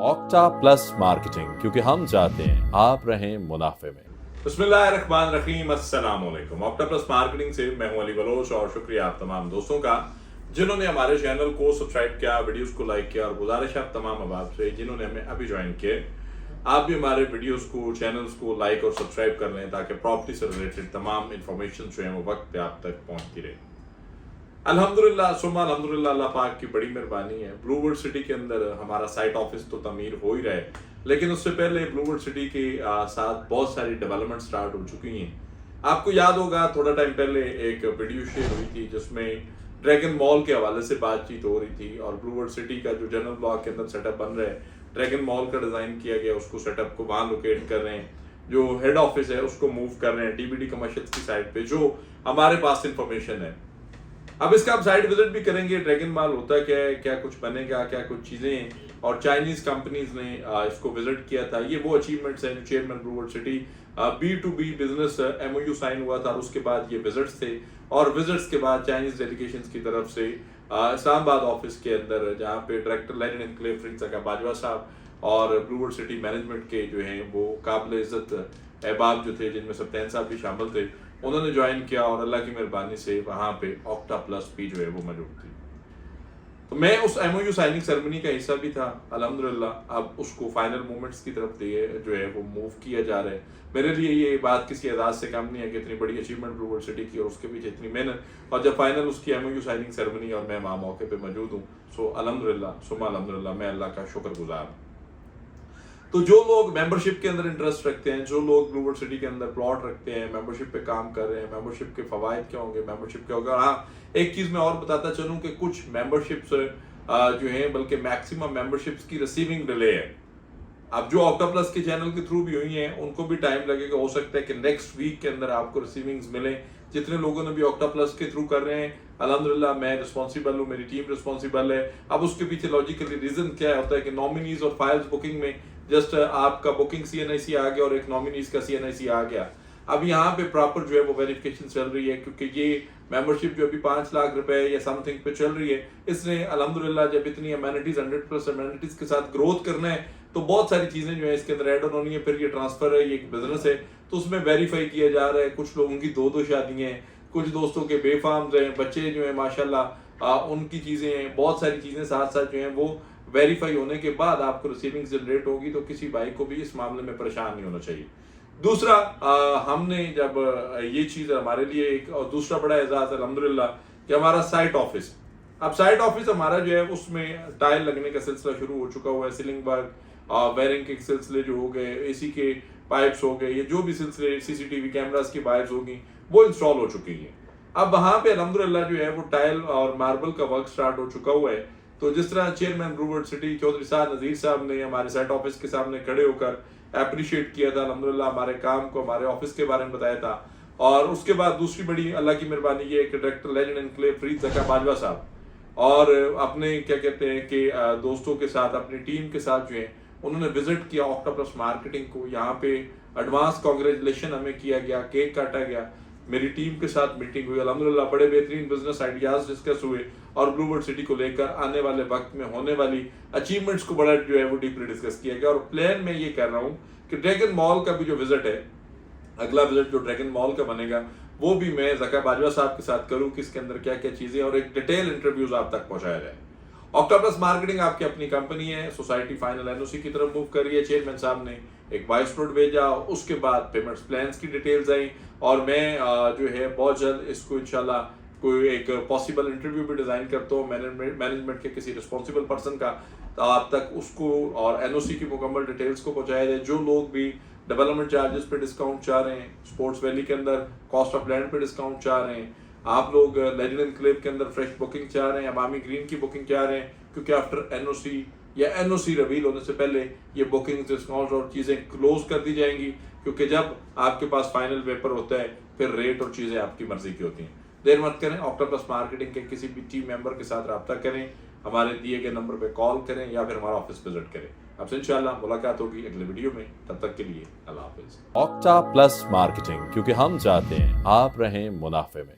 Octa plus marketing, क्योंकि हम चाहते हैं आप रहें मुनाफे में। बिस्मिल्लाहिर्रहमानिर्रहीम, अस्सलाम वालेकुम। ऑक्टा प्लस मार्केटिंग से मैं हूं अली बलोच और शुक्रिया आप तमाम दोस्तों का जिन्होंने हमारे चैनल को सब्सक्राइब किया, वीडियोस को लाइक किया, और गुजारिश है आप तमाम अहबाब से जिन्होंने हमें अभी ज्वाइन किए, आप भी हमारे वीडियोस को, चैनल्स को लाइक और सब्सक्राइब कर लें ताकि प्रॉपर्टी से रिलेटेड तमाम इंफॉर्मेशन जो है वो वक्त पे आप तक पहुंचती रहे। अल्हम्दुलिल्लाह सुम्मा अल्हम्दुलिल्लाह, अल्लाह पाक की बड़ी मेहरबानी है। ब्लूवर्ड सिटी के अंदर हमारा साइट ऑफिस तो तमीर हो ही रहा है, लेकिन उससे पहले ब्लूवर्ड सिटी के साथ बहुत सारी डेवलपमेंट स्टार्ट हो चुकी हैं। आपको याद होगा थोड़ा टाइम पहले एक वीडियो शेयर हुई थी जिसमें ड्रैगन मॉल के हवाले से बातचीत हो रही थी, और ब्लूवर्ड सिटी का जो जनरल ब्लॉक के अंदर सेटअप बन रहा है, ड्रैगन मॉल का डिज़ाइन किया गया, उसको सेटअप को वहाँ लोकेट कर रहे हैं, जो हेड ऑफिस है उसको मूव कर रहे हैं डीबीडी कमर्शियल की साइड पे, जो हमारे पास इंफॉर्मेशन है। अब इसका आप साइट विजिट भी करेंगे, ड्रैगन मॉल होता क्या है, क्या कुछ बनेगा, क्या कुछ चीज़ें हैं, और चाइनीज कंपनीज ने इसको विजिट किया था। ये वो अचीवमेंट्स हैं जो chairman blue world city B2B business MOU sign हुआ था, और उसके बाद ये विजिट्स थे, और विजिट्स के बाद चाइनीज डेलीगेशन की तरफ से इस्लामाबाद ऑफिस के अंदर, जहाँ पे director land enclave फ्रीद Zaka Bajwa साहब और ब्लूवर्ड सिटी मैनेजमेंट के जो हैं वो काबिल इज्जत अहबाब जो थे, जिनमें सप्तान साहब भी शामिल थे, उन्होंने ज्वाइन किया, और अल्लाह की मेहरबानी से वहाँ पे ऑक्टा प्लस भी जो है वो मौजूद थी। तो मैं उस MOU साइनिंग सेरेमनी का हिस्सा भी था अल्हम्दुलिल्लाह। अब उसको फाइनल मोमेंट्स की तरफ दिए जो है वो मूव किया जा रहा है। मेरे लिए ये बात किसी एजाज से कम नहीं है कि इतनी बड़ी अचीवमेंट ब्लूवर्ड सिटी की और उसके पीछे इतनी मेहनत, और जब फाइनल उसकी MOU साइनिंग सेरेमनी और मैं वहाँ मौके पे मौजूद हूँ, सो अल्हम्दुलिल्लाह सुम्मा अल्हम्दुलिल्लाह, मैं अल्लाह का शुक्रगुजार हूँ। तो जो लोग मेंबरशिप के अंदर इंटरेस्ट रखते हैं, जो लोग ब्लूवर्ड सिटी के अंदर प्लॉट रखते हैं, मेंबरशिप पे काम कर रहे हैं, मेंबरशिप के फवायद क्या होंगे, मेंबरशिप क्या होगा। हाँ, एक चीज़ मैं और बताता चलूँ कि कुछ मेंबरशिप्स जो हैं, बल्कि मैक्सिमम मेंबरशिप्स की रिसीविंग डिले है। अब जो ऑक्टा प्लस के चैनल के थ्रू भी हुई हैं उनको भी टाइम लगेगा, हो सकता है कि नेक्स्ट वीक के अंदर आपको रिसीविंग्स मिले। जितने लोगों ने भी ऑक्टा प्लस के थ्रू कर रहे हैं, अल्हम्दुलिल्लाह मैं रिस्पॉन्सिबल हूँ, मेरी टीम रिस्पॉन्सिबल है। अब उसके पीछे लॉजिकली रीजन क्या होता है कि नॉमिनीज और फाइल्स बुकिंग में जस्ट आपका बुकिंग CNIC आ गया और एक नॉमिनीज का CNIC आ गया। अब यहाँ पे प्रॉपर जो है वो वेरिफिकेशन चल रही है, क्योंकि ये मेंबरशिप जो अभी 5 लाख रुपए या समथिंग पे चल रही है, इसने अल्हम्दुलिल्लाह जब इतनी अमेनिटीज 100+ अमेनिटीज के साथ ग्रोथ करना है, तो बहुत सारी चीजें जो है इसके अंदर ऐड ऑन होनी है। फिर ये ट्रांसफर है, ये एक बिजनेस है, तो उसमें वेरीफाई किया जा रहा है। कुछ लोगों की 2-2 शादियां हैं, कुछ दोस्तों के बेफार्म्स हैं, बच्चे जो है माशाल्लाह उनकी चीजें हैं, बहुत सारी चीजें साथ साथ जो है वो वेरीफाई होने के बाद आपको रिसीविंग जनरेट होगी। तो किसी भाई को भी इस मामले में परेशान नहीं होना चाहिए। दूसरा, हमने जब ये चीज़ हमारे लिए एक और दूसरा बड़ा एजाज अल्हम्दुलिल्लाह कि हमारा साइट ऑफिस, अब साइट ऑफिस हमारा जो है उसमें टाइल लगने का सिलसिला शुरू हो चुका हुआ है, सीलिंग वर्क, वायरिंग के सिलसिले जो हो गए, AC के पाइप्स हो गए, ये जो भी सिलसिले CCTV कैमरास की वायर्स होगी वो इंस्टॉल हो चुकी हैं। अब वहाँ पे अल्हम्दुलिल्लाह जो है वो टाइल और मार्बल का वर्क स्टार्ट हो चुका हुआ है। तो जिस तरह चेयरमैन ब्लूवर्ड सिटी चौधरी साहब नज़ीर साहब ने हमारे साइट ऑफिस के सामने खड़े होकर अप्रिशिएट किया था अल्हम्दुलिल्लाह, हमारे काम को, हमारे ऑफिस के बारे में बताया था। और उसके बाद दूसरी बड़ी अल्लाह की मेहरबानी ये है कि director land enclave फ्रीद Zaka Bajwa साहब और अपने क्या कहते हैं कि दोस्तों के साथ, अपनी टीम के साथ जो है उन्होंने विजिट किया ऑक्टा प्लस मार्केटिंग को। यहाँ पे एडवांस कांग्रेचुलेशन हमें किया गया, केक काटा गया, मेरी टीम के साथ मीटिंग हुई, अल्हम्दुलिल्लाह बड़े बेहतरीन बिजनेस आइडियाज डिस्कस हुए, और ब्लूवर्ड सिटी को लेकर आने वाले वक्त में होने वाली अचीवमेंट्स को बड़ा जो है वो डीपली डिस्कस किया गया। और प्लान में ये कर रहा हूँ कि ड्रैगन मॉल का भी जो विजिट है, अगला विजिट जो ड्रैगन मॉल का बनेगा, वो भी मैं ज़का बाजवा साहब के साथ करूँ, किसके अंदर क्या क्या चीज़ें, और एक डिटेल इंटरव्यूज आप तक पहुँचाया जाए। ऑक्टा प्लस मार्केटिंग आपकी अपनी कंपनी है, सोसाइटी फाइनल NOC की तरफ मूव कर रही है। चेयरमैन साहब ने एक वॉइस नोट भेजा, उसके बाद पेमेंट्स प्लान्स की डिटेल्स आई, और मैं जो है बहुत जल्द इसको इंशाल्लाह कोई एक पॉसिबल इंटरव्यू भी डिज़ाइन करता हूँ मैनेजमेंट के किसी रिस्पॉन्सिबल पर्सन का, तो आप तक उसको और NOC की मुकम्मल डिटेल्स को पहुँचाया जाए। जो लोग भी डेवलपमेंट चार्जेस पे डिस्काउंट चाह रहे हैं, स्पोर्ट्स वैली के अंदर कॉस्ट ऑफ लैंड पे डिस्काउंट चाह रहे हैं, आप लोग लेजेंड एनक्लेव के अंदर फ्रेश बुकिंग चाह रहे हैं, अवामी ग्रीन की बुकिंग चाह रहे हैं, क्योंकि आफ्टर NOC या NOC रिवील होने से पहले ये बुकिंग डिस्काउंट और चीज़ें क्लोज कर दी जाएंगी, क्योंकि जब आपके पास फाइनल पेपर होता है फिर रेट और चीज़ें आपकी मर्जी की होती हैं। देर मत करें, ऑक्टा प्लस मार्केटिंग के किसी भी टीम मेंबर के साथ रब्ता करें, हमारे दिए गए नंबर पे कॉल करें या फिर हमारा ऑफिस विजिट करें। आपसे इंशाल्लाह मुलाकात होगी अगले वीडियो में, तब तक के लिए अल्लाह हाफिज। ऑक्टा प्लस मार्केटिंग, क्योंकि हम चाहते हैं आप रहें मुनाफे में।